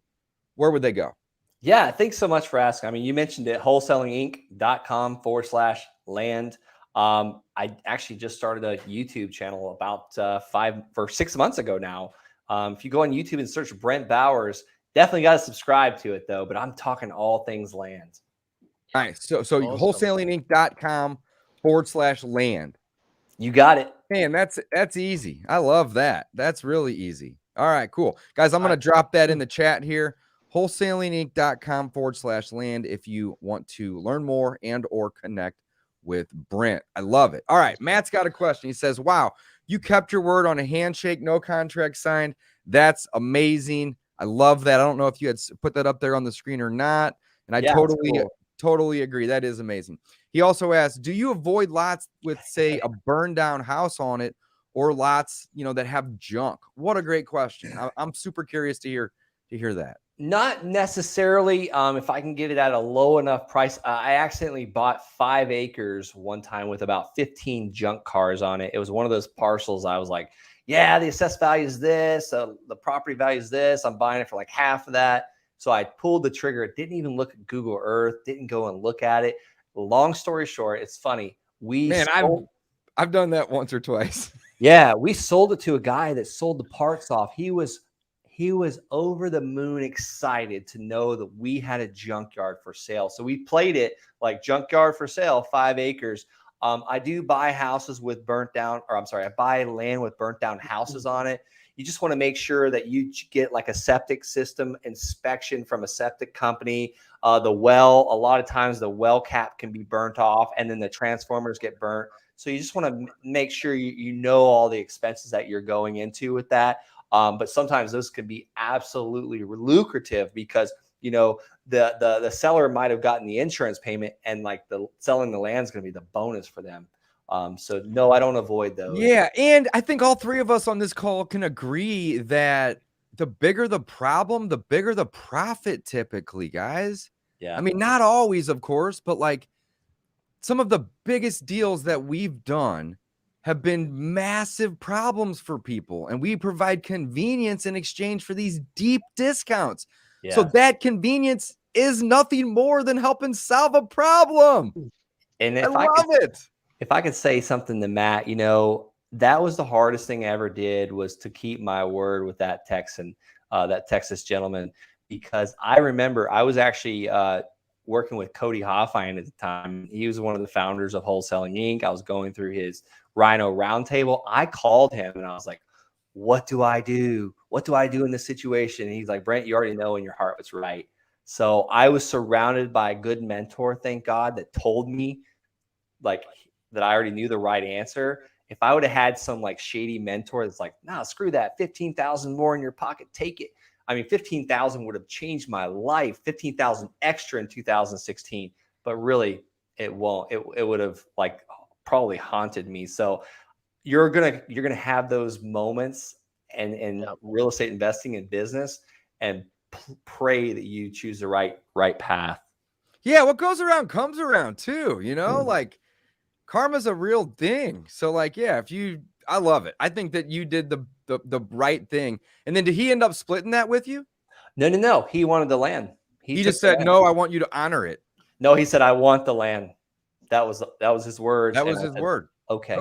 where would they go? Yeah, thanks so much for asking. I mean, you mentioned it, wholesalinginc.com/land. I actually just started a YouTube channel about 5 or 6 months ago now. If you go on YouTube and search Brent Bowers, definitely got to subscribe to it though, but I'm talking all things land. Nice. So awesome. wholesalinginc.com/land. You got it. Man, that's easy. I love that. That's really easy. All right, cool. Guys, I'm going to drop that in the chat here. wholesalinginc.com/land if you want to learn more and or connect with Brent. I love it. All right, Matt's got a question. He says, wow, you kept your word on a handshake, no contract signed. That's amazing. I love that. I don't know if you had put that up there on the screen or not. And I totally agree. That is amazing. He also asked, do you avoid lots with, say, a burned down house on it, or lots, that have junk? What a great question. I'm super curious to hear that. Not necessarily. If I can get it at a low enough price. I accidentally bought 5 acres one time with about 15 junk cars on it. It was one of those parcels. I was like, yeah, the assessed value is this. The property value is this. I'm buying it for like half of that. So I pulled the trigger. It didn't even look at Google Earth. Didn't go and look at it. Long story short, it's funny. Man, I've done that once or twice. Yeah, we sold it to a guy that sold the parts off. He was over the moon excited to know that we had a junkyard for sale. So we played it like junkyard for sale, 5 acres. I do buy houses with I buy land with burnt down houses on it. You just want to make sure that you get like a septic system inspection from a septic company. A lot of times the well cap can be burnt off and then the transformers get burnt. So you just want to make sure you know all the expenses that you're going into with that. But sometimes those can be absolutely lucrative because, the seller might have gotten the insurance payment and like the selling the land is going to be the bonus for them. So no, I don't avoid those. Yeah. And I think all three of us on this call can agree that the bigger the problem, the bigger the profit typically, guys. Yeah. I mean, not always, of course, but like some of the biggest deals that we've done have been massive problems for people. And we provide convenience in exchange for these deep discounts. Yeah. So that convenience is nothing more than helping solve a problem. And I love it. If I could say something to Matt, that was the hardest thing I ever did was to keep my word with that Texas gentleman, because I remember I was actually working with Cody Hoffine at the time. He was one of the founders of Wholesaling Inc. I was going through his Rhino Roundtable. I called him and I was like, what do I do? What do I do in this situation? And he's like, Brent, you already know in your heart what's right. So I was surrounded by a good mentor, thank God, that told me like that I already knew the right answer. If I would have had some like shady mentor that's like, nah, screw that, 15,000 more in your pocket, take it. I mean, 15,000 would have changed my life, 15,000 extra in 2016, but really it won't. It would have like probably haunted me. So you're going to have those moments and real estate investing in business and pray that you choose the right path. Yeah. What goes around comes around too, like karma's a real thing. So like, yeah, I love it. I think that you did the right thing. And then did he end up splitting that with you? No. He wanted the land. He just said, no, I want you to honor it. No, he said, I want the land. That was his words. That was his word. Okay.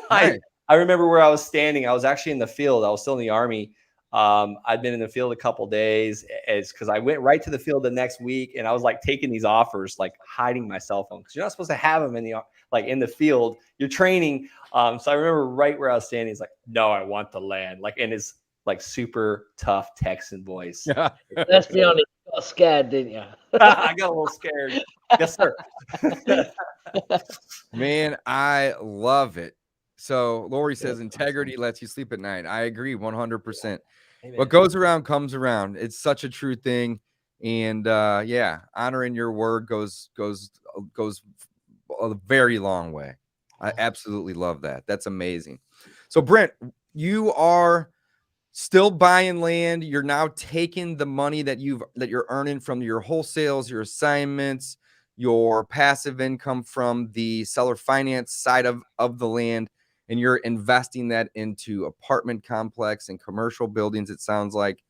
Right. I remember where I was standing. I was actually in the field. I was still in the Army. I'd been in the field a couple of days. It's because I went right to the field the next week, and I was like taking these offers, like hiding my cell phone because you're not supposed to have them in the field. You're training. So I remember right where I was standing. He's like, "No, I want the land." Like in his like super tough Texan voice. Yeah. Let's be honest, you got scared, didn't you? I got a little scared. Yes, sir. Man, I love it. So Lori says integrity lets you sleep at night. I agree 100%. What goes around comes around. It's such a true thing. And honoring your word goes a very long way. I absolutely love that. That's amazing. So Brent, you are still buying land. You're now taking the money that you're earning from your wholesales, your assignments, your passive income from the seller finance side of the land, and you're investing that into apartment complex and commercial buildings. It sounds like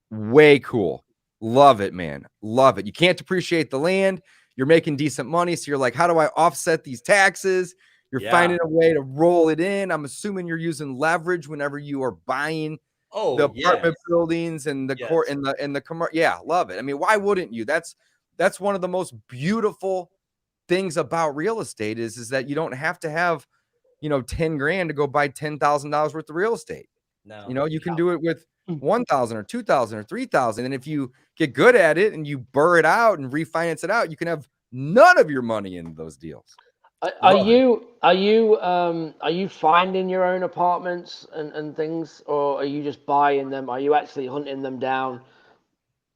way cool. Love it, man. Love it. You can't depreciate the land. You're making decent money. So you're like, how do I offset these taxes? You're finding a way to roll it in. I'm assuming you're using leverage whenever you are buying the apartment buildings and the court and the commercial. Yeah, love it. I mean, why wouldn't you? That's one of the most beautiful things about real estate is that you don't have to have 10 grand to go buy $10,000 worth of real estate. No, you can do it with 1,000 or 2,000 or 3,000. And if you get good at it and you burr it out and refinance it out, you can have none of your money in those deals. Are you finding your own apartments and things, or are you just buying them? Are you actually hunting them down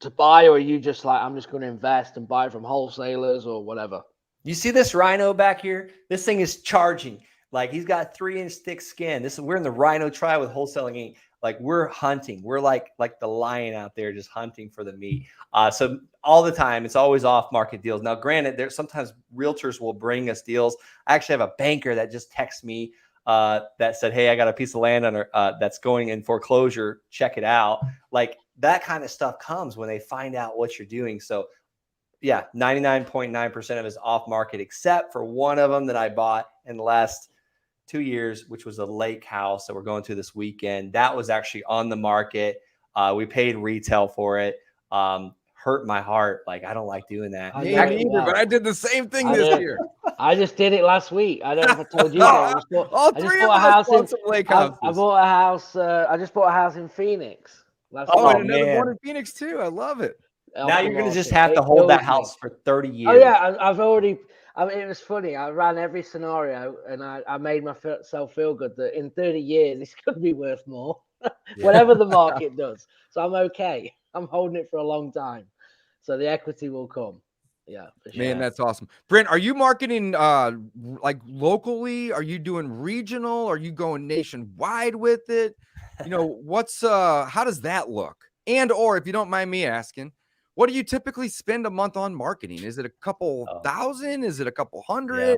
to buy, or are you just like, I'm just going to invest and buy from wholesalers or whatever? You see this Rhino back here? This thing is charging. Like he's got 3-inch thick skin. We're in the Rhino trial with Wholesaling Inc. Like we're hunting. We're like the lion out there just hunting for the meat. So all the time, it's always off market deals. Now, granted, there's sometimes realtors will bring us deals. I actually have a banker that just texted me that said, hey, I got a piece of land that's going in foreclosure. Check it out. Like that kind of stuff comes when they find out what you're doing. So yeah, 99.9% of it is off market, except for one of them that I bought in the last 2 years, which was a lake house that we're going to this weekend. That was actually on the market. We paid retail for it. Hurt my heart. Like, I don't like doing that. I Me know, neither, yeah. but I did the same thing I this did. year. I just did it last week. I don't know if I told you, but I just All bought three a of us house bought in. some lake I houses. bought a house. I just bought a house in Phoenix last Oh, week. and another one man. in Phoenix too. I love it. Off Now the you're going to just market. have to It hold that kills me. house for 30 years. Oh yeah, I've already. I mean, it was funny. I ran every scenario, and I made myself feel good that in 30 years it's going to be worth more, whatever the market does. So I'm okay. I'm holding it for a long time, so the equity will come. Yeah, for sure. Man, that's awesome. Brent, are you marketing like locally? Are you doing regional? Are you going nationwide with it? You know, what's how does that look? And or if you don't mind me asking, what do you typically spend a month on marketing? Is it a couple thousand? Is it a couple hundred? Yeah.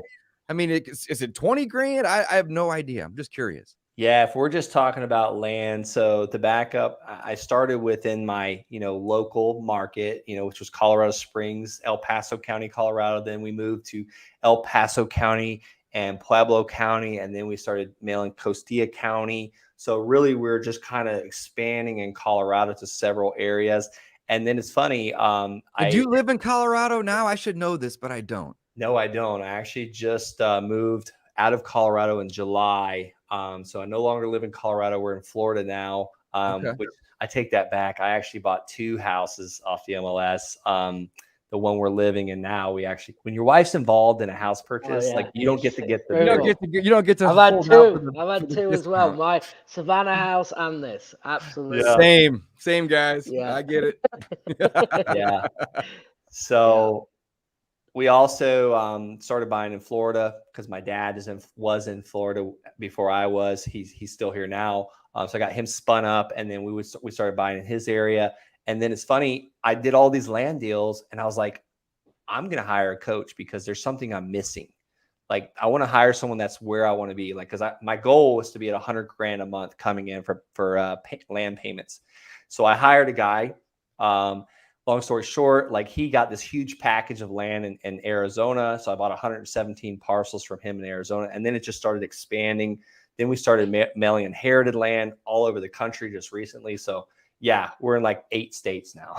I mean, is it 20 grand? I have no idea. I'm just curious. Yeah, if we're just talking about land, so to back up, I started within my, local market, which was Colorado Springs, El Paso County, Colorado. Then we moved to El Paso County and Pueblo County, and then we started mailing Costa County. So really, we're just kind of expanding in Colorado to several areas. And then it's funny. Do you live in Colorado now? I should know this, but I don't. No, I don't. I actually just moved out of Colorado in July. So I no longer live in Colorado. We're in Florida now, which I take that back. I actually bought 2 houses off the MLS. The one we're living in now, when your wife's involved in a house purchase, like you don't get to get the, you don't get to. I've had hold out 2. for I've had the 2 as well. discount. My Savannah house and this. Absolutely. Yeah. Same guys. Yeah. I get it. yeah. So we also started buying in Florida because my dad was in Florida before I was. He's still here now. So I got him spun up, and then we started buying in his area. And then it's funny, I did all these land deals, and I was like, I'm gonna hire a coach because there's something I'm missing. Like, I want to hire someone that's where I want to be. Like, because my goal was to be at 100 grand a month coming in for land payments. So I hired a guy. Long story short, like, he got this huge package of land in Arizona. So I bought 117 parcels from him in Arizona. And then it just started expanding. Then we started mailing inherited land all over the country just recently. So yeah, we're in like 8 states now.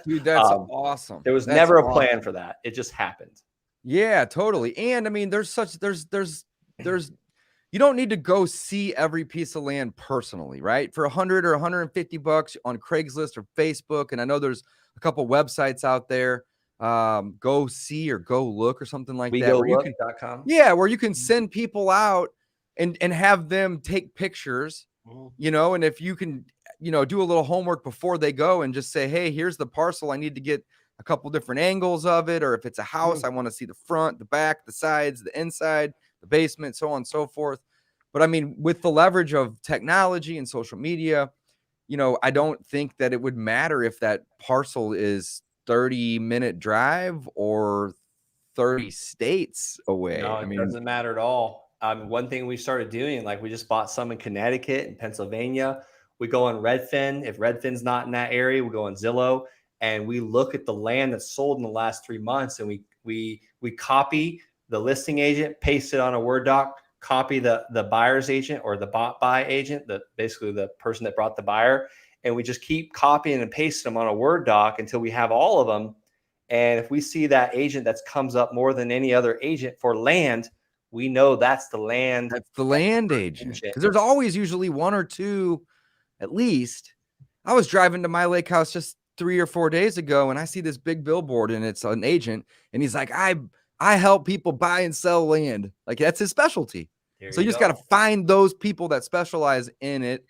Dude, that's awesome. There was That's never a awesome. plan for that. It just happened. Yeah, totally. And I mean, there's you don't need to go see every piece of land personally, right? For 100 or 150 bucks on Craigslist or Facebook. And I know there's a couple websites out there, go see or go look or something like that. Where where you can send people out and have them take pictures, and if you can, do a little homework before they go and just say, hey, here's the parcel. I need to get a couple different angles of it. Or if it's a house, I want to see the front, the back, the sides, the inside, the basement, so on and so forth. But I mean, with the leverage of technology and social media, I don't think that it would matter if that parcel is 30-minute drive or 30 states away. No, it doesn't matter at all. One thing we started doing, like, we just bought some in Connecticut and Pennsylvania. We go on Redfin. If Redfin's not in that area, we go on Zillow, and we look at the land that's sold in the last 3 months, and we copy the listing agent, paste it on a Word doc, copy the buyer's agent or the bought by agent, basically the person that brought the buyer, and we just keep copying and pasting them on a Word doc until we have all of them. And if we see that agent that comes up more than any other agent for land, we know that's the land. That's the land agent. Because there's always usually 1 or 2, at least. I was driving to my lake house just 3 or 4 days ago, and I see this big billboard, and it's an agent, and he's like, I help people buy and sell land. Like, that's his specialty. So you just got to find those people that specialize in it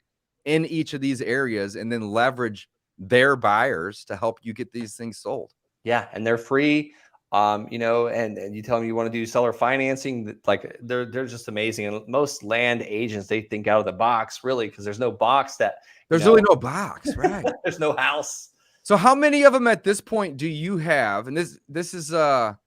in each of these areas, and then leverage their buyers to help you get these things sold. Yeah, and they're free. And you tell them you want to do seller financing, like, they're just amazing. And most land agents, they think out of the box, really, because there's no box that there's really no box, right? There's no house. So how many of them at this point do you have? And this is or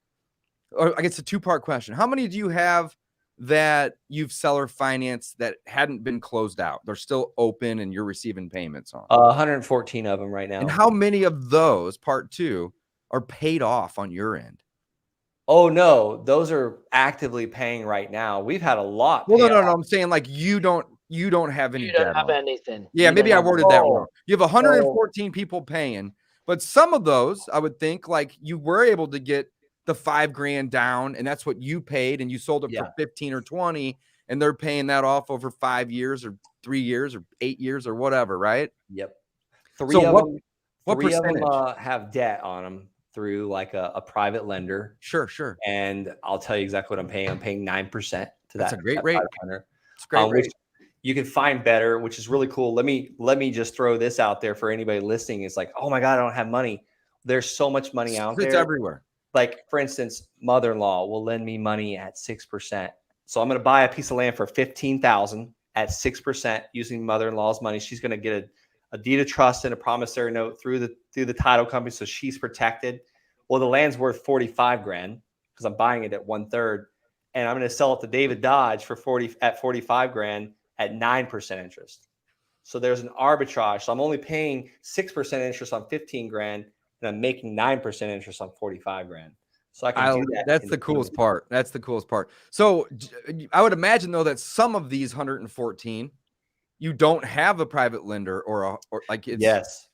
I guess a 2-part question. How many do you have that you've seller financed that hadn't been closed out? They're still open and you're receiving payments on? 114 of them right now. And how many of those, part 2, are paid off on your end? Oh no, those are actively paying right now. We've had a lot. Well, Pay no. off. I'm saying like you don't have any You don't debt have on. anything. Yeah, You maybe don't I have worded anything. that wrong. You have 114 people paying, but some of those, I would think, like you were able to get the $5,000 down, and that's what you paid, and you sold it for 15 or 20, and they're paying that off over 5 years or 3 years or 8 years or whatever, right? Yep. So what Three of them percentage? have debt on them through like a private lender. Sure. And I'll tell you exactly what I'm paying. I'm paying 9% to That's that. a great that rate. private lender, It's a great which rate. you can find better, which is really cool. Let me just throw this out there for anybody listening. It's like, oh my God, I don't have money. There's so much money out It's there. everywhere. Like, for instance, mother-in-law will lend me money at 6%. So I'm going to buy a piece of land for $15,000 at 6% using mother-in-law's money. She's going to get a deed of trust and a promissory note through the title company, so she's protected. Well, the land's worth $45,000 because I'm buying it at 1/3, and I'm going to sell it to David Dodge for $45,000 at 9% interest. So there's an arbitrage. So I'm only paying 6% interest on $15,000, and I'm making 9% interest on $45,000. So I can do that. That's the coolest part. That's the coolest part. So I would imagine though that some of these 114, you don't have a private lender or like it's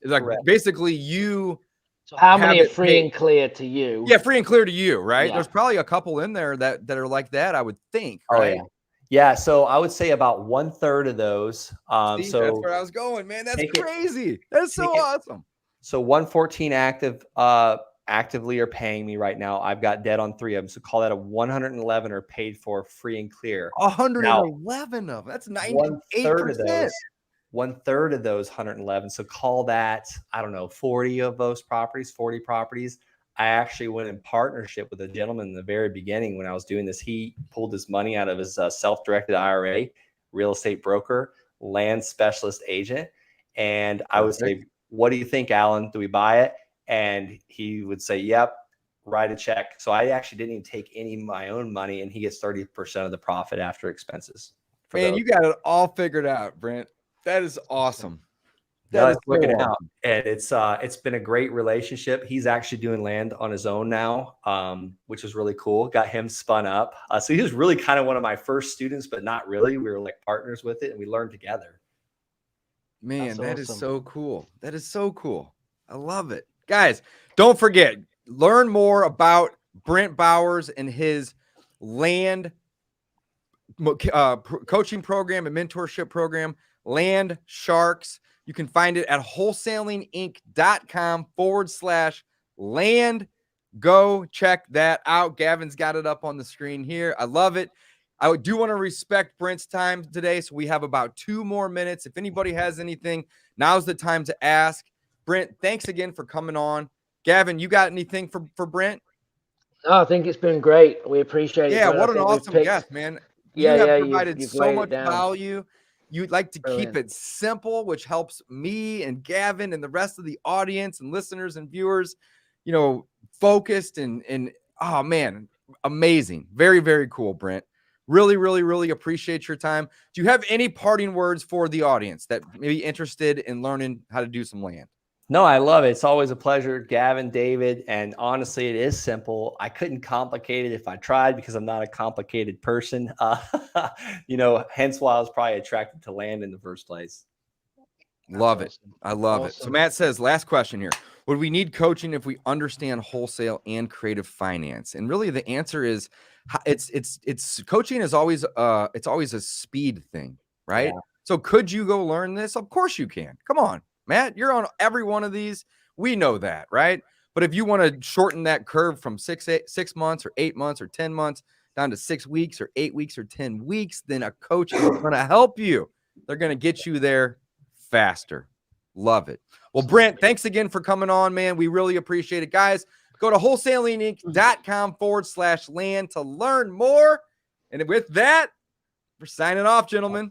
like correct. basically you. So how many are free and clear to you? Yeah, free and clear to you, right? Yeah. There's probably a couple in there that are like that, I would think, Oh, right? Yeah. So I would say about 1/3 of those. See, So that's where I was going, man. That's crazy. That's so awesome. So 114 actively are paying me right now. I've got debt on 3 of them. So call that a 111 are paid for free and clear. 111 of them. That's 98%. 1/3 of those 111. So call that, I don't know, 40 of those properties, 40 properties. I actually went in partnership with a gentleman in the very beginning when I was doing this. He pulled his money out of his self-directed IRA, real estate broker, land specialist agent. And I would say, what do you think, Alan? Do we buy it? And he would say, yep, write a check. So I actually didn't even take any of my own money, and he gets 30% of the profit after expenses. Man, you got it all figured out, Brent. That is awesome. That is working out, and it's been a great relationship. He's actually doing land on his own now, which is really cool. Got him spun up. So he was really kind of one of my first students, but not really. We were like partners with it, and we learned together. Man, that is so cool. That is so cool. I love it. Guys, don't forget, learn more about Brent Bowers and his land coaching program and mentorship program, Land Sharks. You can find it at wholesalinginc.com/land. Go check that out. Gavin's got it up on the screen here. I love it. I do want to respect Brent's time today, so we have about 2 more minutes. If anybody has anything, now's the time to ask. Brent, thanks again for coming on. Gavin, you got anything for Brent? No, I think it's been great. We appreciate it. Yeah, what an awesome guest, man. You have provided so much value. You'd like to keep it simple, which helps me and Gavin and the rest of the audience and listeners and viewers, focused and oh man, amazing. Very, very cool, Brent. Really, really, really appreciate your time. Do you have any parting words for the audience that may be interested in learning how to do some land? No, I love it. It's always a pleasure, Gavin, David. And honestly, it is simple. I couldn't complicate it if I tried because I'm not a complicated person. Hence why I was probably attracted to land in the first place. Love it. I love it. So Matt says, last question here. Would we need coaching if we understand wholesale and creative finance? And really the answer is it's coaching is always it's always a speed thing, right? Yeah. So could you go learn this? Of course you can. Come on, Matt, you're on every one of these. We know that, right? But if you want to shorten that curve from 6 months or 8 months or 10 months down to 6 weeks or 8 weeks or 10 weeks, then a coach is going to help you. They're going to get you there faster. Love it. Well, Brent, thanks again for coming on, man. We really appreciate it. Guys, go to wholesalinginc.com/land to learn more. And with that, we're signing off, gentlemen.